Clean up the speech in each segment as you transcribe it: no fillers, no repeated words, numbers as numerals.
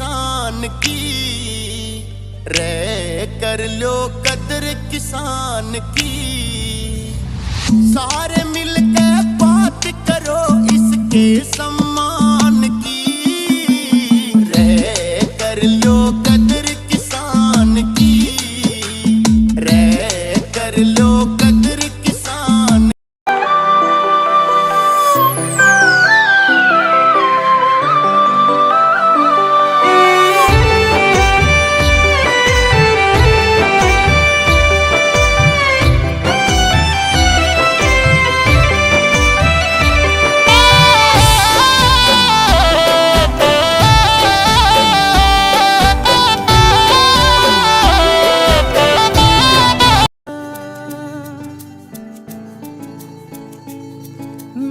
किसान की, रे कर लो कदर किसान की। सारे मिलके बात करो इसके सम्मान की, रे कर लो कदर किसान की, रे कर लो कदर किसान।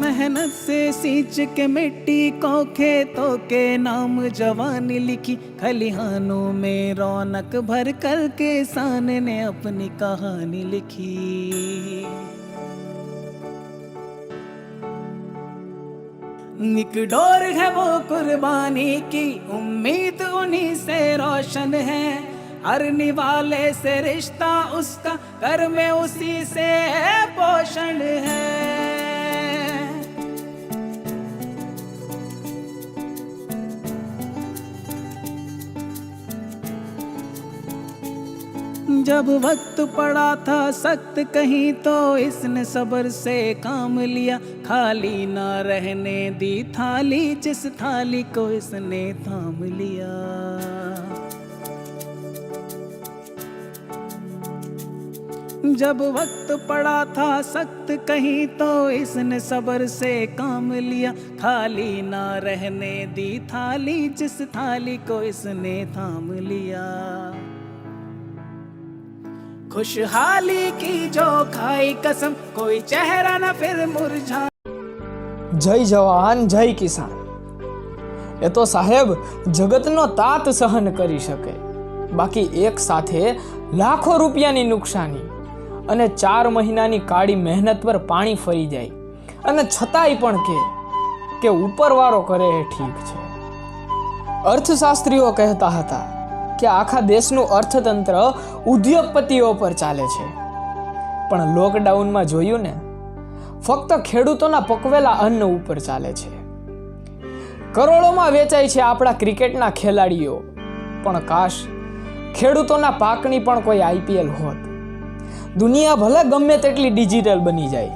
मेहनत से सींच के मिट्टी को खेतों के नाम जवानी लिखी, खलिहानों में रौनक भर कर किसान ने अपनी कहानी लिखी। एक डोर है वो कुर्बानी की, उम्मीद उन्हीं से रोशन है। हर निवाले से रिश्ता उसका, कर में उसी से पोषण है। जब वक्त पड़ा था सख्त कहीं तो इसने सब्र से काम लिया, खाली ना रहने दी थाली जिस थाली को इसने थाम लिया। जब वक्त पड़ा था सख्त कहीं तो इसने सब्र से काम लिया, खाली ना रहने दी थाली जिस थाली को इसने थाम लिया। खुशहाली की जो खाई कसम, कोई चेहरा न फिर मुरझा। जय जवान जय किसान ए तो साहेब जगतनो तात सहन करी शके, बाकी एक साथे लाखों रूपियानी नुकसानी અને 4 મહિનાની કાળી મહેનત પર પાણી ફરી જાય અને છતાંય પણ કે ઉપરવાળો કરે એ ઠીક છે। અર્થશાસ્ત્રીઓ કહેતા હતા કે આખા દેશનું અર્થતંત્ર ઉદ્યોગપતિઓ પર ચાલે છે, પણ લોકડાઉનમાં જોયું ને, ફક્ત ખેડૂતોના પકવેલા અન્ન ઉપર ચાલે છે। કરોડોમાં વેચાય છે આપણા ક્રિકેટના ખેલાડીઓ, પણ કાશ ખેડૂતોના પાકની પણ કોઈ આઈપીએલ હોત। દુનિયા ભલે ગમે તેટલી ડિજિટલ બની જાય,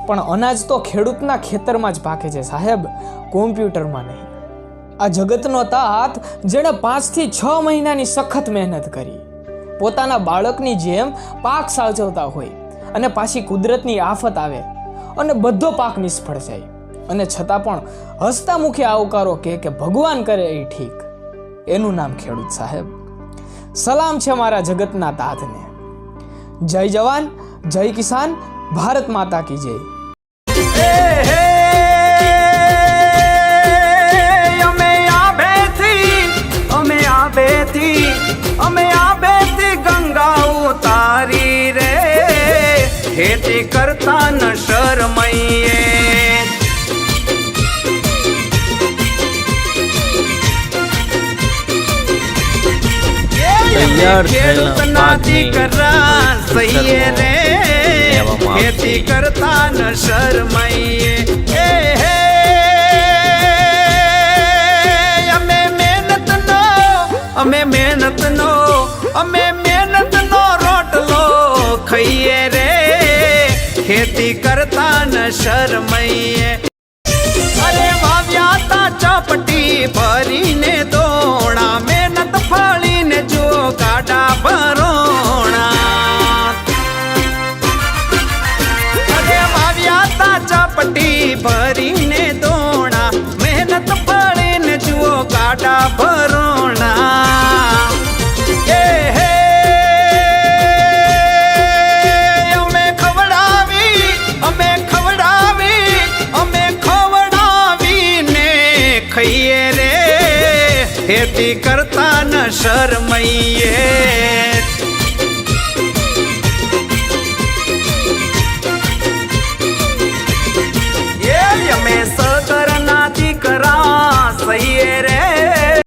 પણ અનાજ તો ખેડૂતના ખેતરમાં જ પાકે છે સાહેબ, કોમ્પ્યુટરમાં નહીં। આ જગતનો તાત જેણે 5 થી 6 મહિનાની સખત મહેનત કરી, પોતાના બાળકની જેમ પાક સાચવતા હોય અને પાછી કુદરતની આફત આવે અને બધો પાક નિષ્ફળ જાય, અને છતાં પણ હસતા મુખે આવકારો કે ભગવાન કરે એ ઠીક, એનું નામ ખેડૂત સાહેબ। સલામ છે મારા જગતના તાતને। जय जवान जय किसान, भारत माता की जय। गंगा उतारी रे, खेती करता न शर्मइए। खेडूत नाती करा सही रे, खेती करता न शर्मइए। अमे मेहनत नो रोटलो खाइए रे, खेती करता न शर्मइए। अरे वाव्या ता चपटी भरी ने दोणा, मेहनत फली ने जो गाडा भरोणा। अरे वाव्या ता चपटी भरी ने दोणा, मेहनत फली ने जो गाडा भरोणा। खेती करता न शर्मइए।